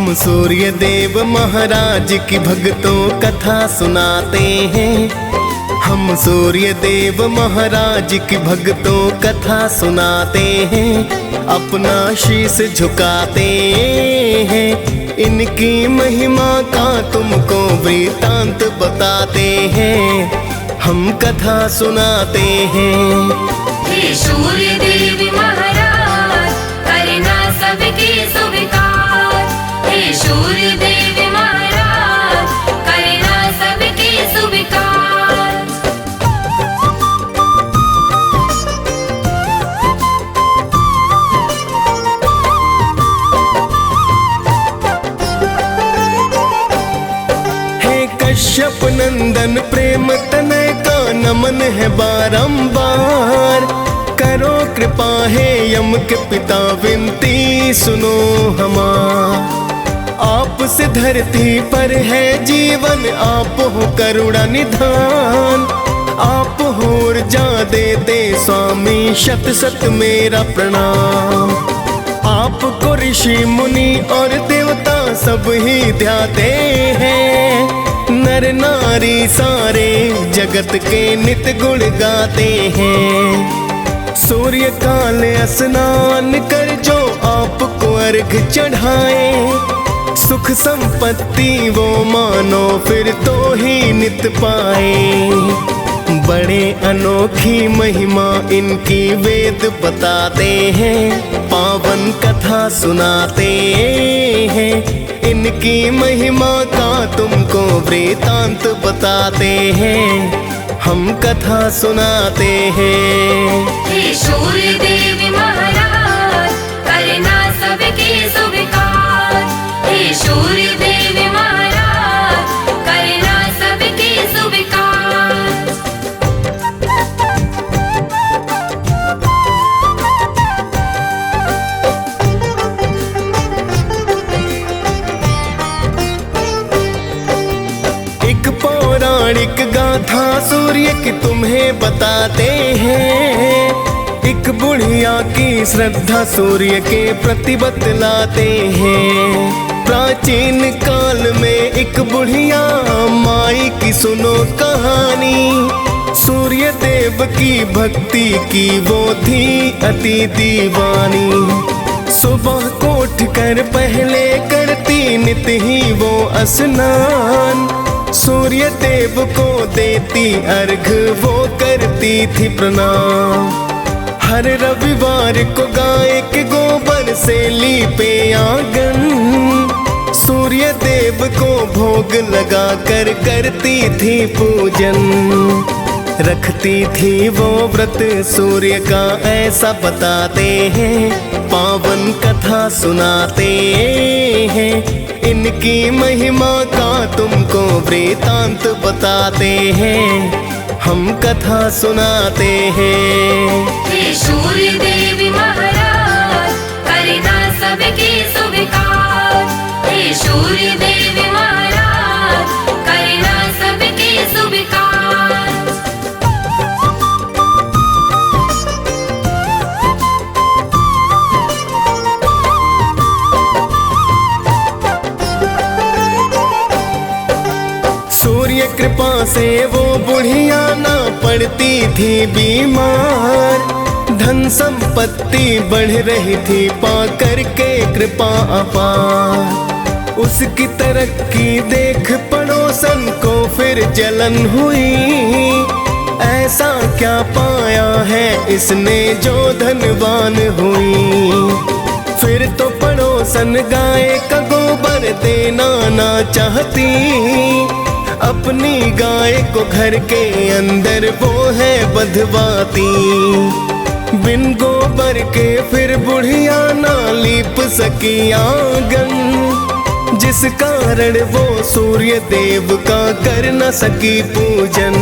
हम सूर्य देव महाराज की भक्तों कथा सुनाते हैं। हम सूर्य देव महाराज की भक्तों कथा सुनाते हैं। अपना शीश झुकाते हैं। इनकी महिमा का तुमको वृतांत बताते हैं। हम कथा सुनाते हैं। हे सूर्य देव महाराज करना सबके स्वीकार। हे सूर्य देव महाराज करना सबके स्वीकार। हे कश्यप नंदन प्रेम तनय का नमन है बारंबार। करो कृपा है यम के पिता विनती सुनो हमार। आप से धरती पर है जीवन, आप हो करुणा निधान। आप हो ऊर्जा देते स्वामी, शत शत मेरा प्रणाम। आपको ऋषि मुनि और देवता सब ही ध्याते हैं। नर नारी सारे जगत के नित गुण गाते हैं। सूर्य काल स्नान कर जो आपको अर्घ चढ़ाए। सुख संपत्ति वो मानो फिर तो ही नित पाए। बड़े अनोखी महिमा इनकी वेद बताते हैं। पावन कथा सुनाते हैं। इनकी महिमा का तुमको वृतांत बताते हैं। हम कथा सुनाते हैं। हे सूर्य देव महाराज करना सबके स्वीकार। हे सूर्य देव महाराज करना सबके स्वीकार। एक पौराणिक गाथा सूर्य की तुम्हें बताते हैं। एक बुढ़िया की श्रद्धा सूर्य के प्रति बतलाते हैं। प्राचीन काल में एक बुढ़िया माई की सुनो कहानी। सूर्य देव की भक्ति की वो थी अति दीवानी। सुबह को उठकर पहले करती नित ही वो स्नान। सूर्य देव को देती अर्घ वो करती थी प्रणाम। हर रविवार को गाय के गोबर से लीपे आंगन। सूर्य देव को भोग लगा कर करती थी पूजन। रखती थी वो व्रत सूर्य का ऐसा बताते हैं। पावन कथा सुनाते हैं। इनकी महिमा का तुमको वृतांत बताते हैं। हम कथा सुनाते हैं। हे सूर्य देव महाराज करना सबके स्वीकार। हे सूर्य देव महाराज करना सबके स्वीकार। सूर्य कृपा से वो बुढ़िया ना पड़ती थी बीमार। धन संपत्ति बढ़ रही थी पाकर के कृपा अपार। उसकी तरक्की देख पड़ोसन को फिर जलन हुई। ऐसा क्या पाया है इसने जो धनवान हुई। फिर तो पड़ोसन गाय का गोबर देना ना चाहती। अपनी गाय को घर के अंदर वो है बंधवाती। बिन गोबर के फिर बुढ़िया ना लीप सकी आंगन। जिस कारण वो सूर्य देव का कर न सकी पूजन।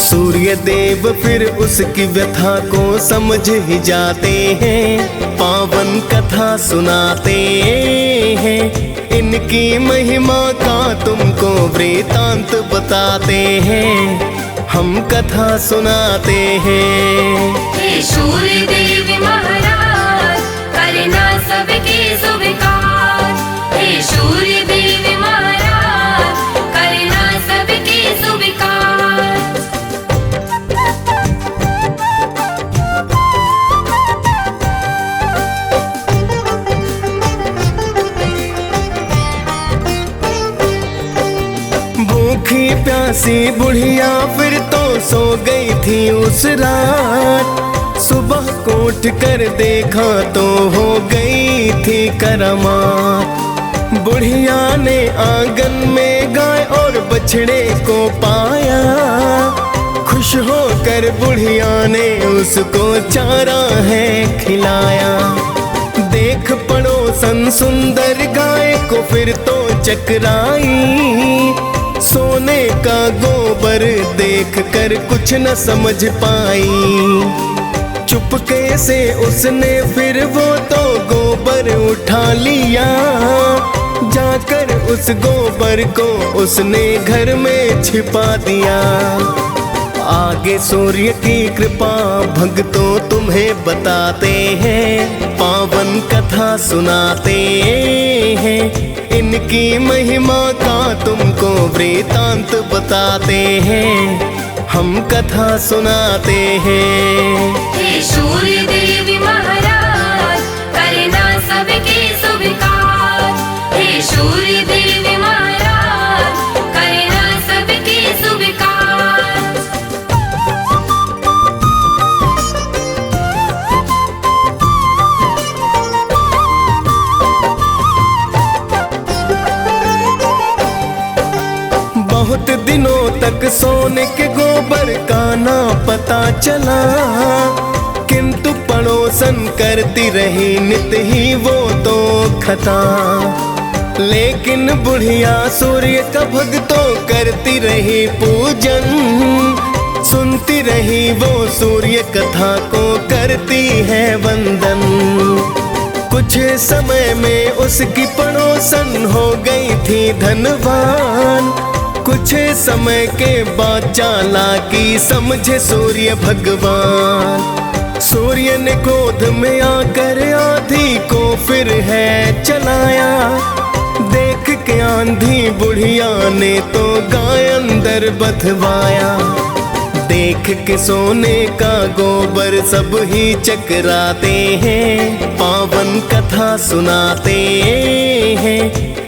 सूर्य देव फिर उसकी व्यथा को समझ ही जाते हैं। पावन कथा सुनाते हैं। इनकी महिमा का तुमको वृतांत बताते हैं। हम कथा सुनाते हैं। हे सूर्य देव महाराज करना सबके स्वीकार। हे प्यासी बुढ़िया फिर तो सो गई थी उस रात। सुबह को उठ कर देखा तो हो गई थी करामात। बुढ़िया ने आंगन में गाय और बछड़े को पाया। खुश होकर बुढ़िया ने उसको चारा है खिलाया। देख पड़ोसन सुंदर गाय को फिर तो चकराई। सोने का गोबर देख कर कुछ न समझ पाई। चुपके से उसने फिर वो तो गोबर उठा लिया। जाकर उस गोबर को उसने घर में छिपा दिया। आगे सूर्य की कृपा भक्तों तुम्हें बताते हैं, पावन कथा सुनाते हैं। इनकी महिमा का तुमको वृतांत बताते हैं, हम कथा सुनाते हैं। हे सूर्य देवी महाराज करना सबके स्वीकार। हे सूर्य देवी महाराज करना सबके स्वीकार। बहुत दिनों तक सोने के गोबर का ना पता चला, किंतु पड़ोसन करती रही नित ही वो तो खता। लेकिन बुढ़िया सूर्य का भक्तों करती रही पूजन। सुनती रही वो सूर्य कथा को करती है वंदन। कुछ समय में उसकी पड़ोसन हो गई थी धनवान। कुछ समय के बाद चालाकी समझे सूर्य भगवान। सूर्य ने क्रोध में आकर आंधी को फिर है चलाया। देख के आंधी बुढ़िया ने तो गाय अंदर बधवाया। देख के सोने का गोबर सब ही चकराते हैं, पावन कथा सुनाते हैं।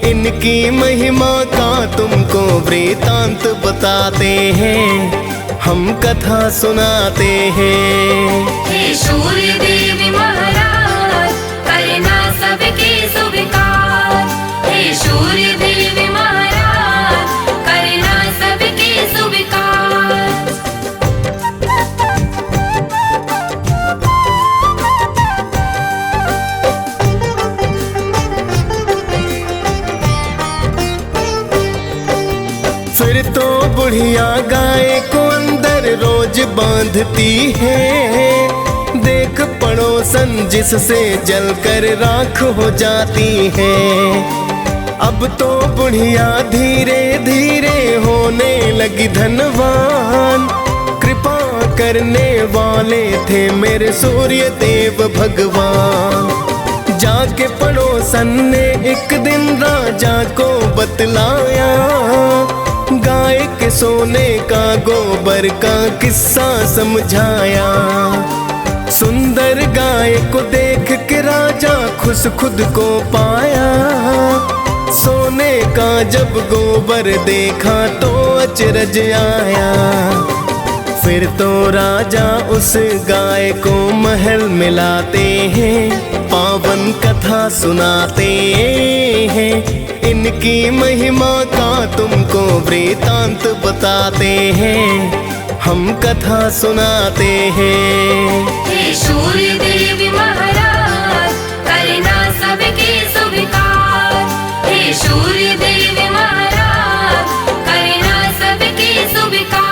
इनकी महिमा का तुमको वृतांत बताते हैं, हम कथा सुनाते हैं। हे सूर्य देवी महाराज करना सबके स्वीकार। हे सूर्य देवी महाराज करना सबके स्वीकार। फिर तो बुढ़िया गाय को अंदर रोज बांधती है। देख पड़ोसन जिससे जलकर राख हो जाती है। अब तो बुढ़िया धीरे धीरे होने लगी धनवान। कृपा करने वाले थे मेरे सूर्य देव भगवान। जाके पड़ोसन ने एक दिन राजा को बतलाया। गाय के सोने का गोबर का किस्सा समझाया। सुंदर गाय को देख के राजा खुश खुद को पाया। सोने का जब गोबर देखा तो अचरज आया। फिर तो राजा उस गाय को महल मिलाते हैं, पावन कथा सुनाते हैं। इनकी महिमा का तुमको वृतांत बताते हैं, हम कथा सुनाते हैं। हे सूर्य देवी महाराज करना सबके स्वीकार। हे सूर्य देवी महाराज करना सबके स्वीकार।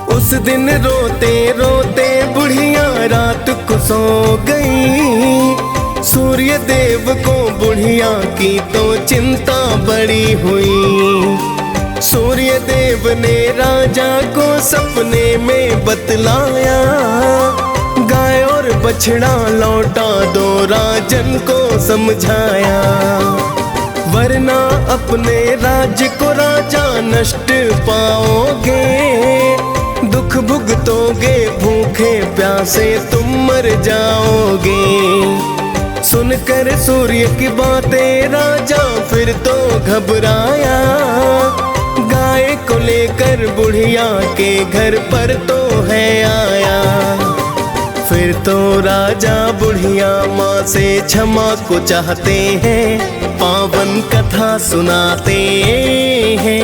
उस दिन रोते रोते बुढ़िया रात को सो गई। सूर्य देव को बुढ़िया की तो चिंता बड़ी हुई। सूर्य देव ने राजा को सपने में बतलाया। गाय और बछड़ा लौटा दो राजन को समझाया। वरना अपने राज्य को राजा नष्ट पाओगे। दुख भुगतोगे, भूखे प्यासे तुम मर जाओगे। सुनकर सूर्य की बातें राजा फिर तो घबराया, गाय को लेकर बुढ़िया के घर पर तो है आया। फिर तो राजा बुढ़िया माँ से क्षमा को चाहते हैं, पावन कथा सुनाते हैं,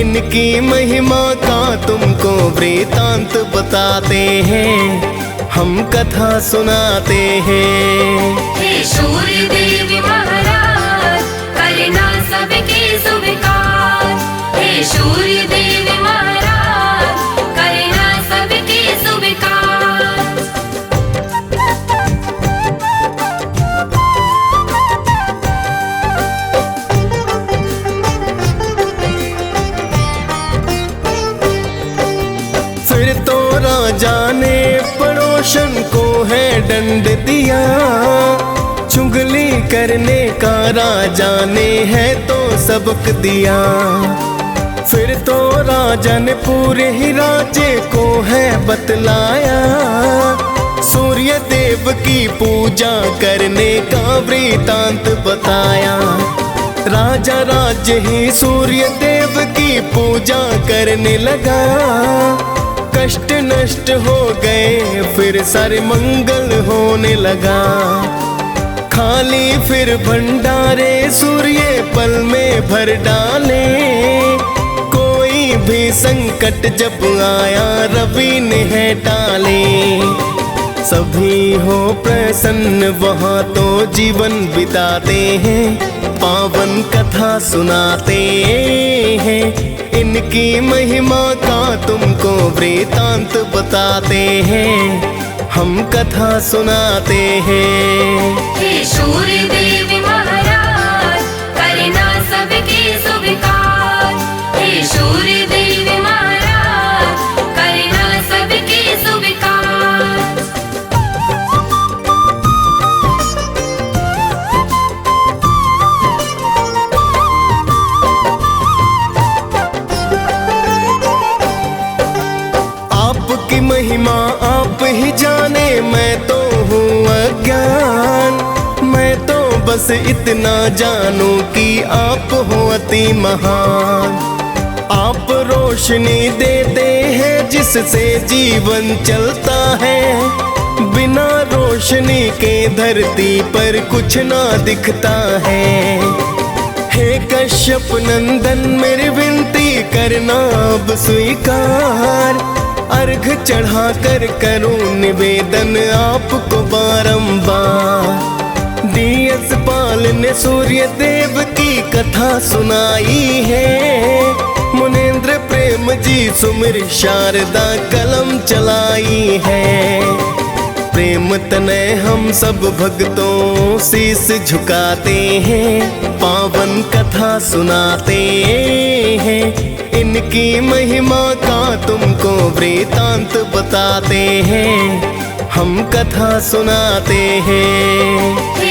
इनकी महिमा का तुमको वृतांत बताते हैं, हम कथा सुनाते हैं। हे सूर्य देव महाराज करना सबके स्वीकार। हे सूर्य देव महाराज करना सबके स्वीकार। फिर तो राजा ने पड़ोसन को है दंड दिया, चुगली करने का राजा ने है तो सबक दिया। फिर तो राजा ने पूरे ही राज्य को है बतलाया, सूर्य देव की पूजा करने का वृतांत बताया। राजा राज्य ही सूर्य देव की पूजा करने लगा, कष्ट नष्ट हो गए फिर सारे मंगल होने लगा। खाली फिर भंडारे सूर्य पल में भर डाले, कोई भी संकट जब आया रवि ने है टाले। सभी हो प्रसन्न वहाँ तो जीवन बिताते हैं, पावन कथा सुनाते हैं, इनकी महिमा का तुमको वृतांत बताते हैं, हम कथा सुनाते हैं। हे सूर्य देव महाराज करना सबके स्वीकार। हे सूर्य देव महाराज करना सबके स्वीकार। आपकी महिमा आप ही जाने, मैं तो हूँ अज्ञान। मैं तो बस इतना जानूं कि आप हो अति महान। आप रोशनी देते हैं जिससे जीवन चलता है, बिना रोशनी के धरती पर कुछ ना दिखता है। हे कश्यप नंदन मेरी विनती करना अब स्वीकार, अर्घ चढ़ा कर करूं निवेदन आपको बारंबार। डीएस पाल ने सूर्य देव की कथा सुनाई है, मुनेंद्र प्रेम जी सुमिर शारदा कलम चलाई है। प्रेम तनय हम सब भक्तों शीस झुकाते हैं, पावन कथा सुनाते हैं, इनकी महिमा का तुमको वृतांत बताते हैं, हम कथा सुनाते हैं।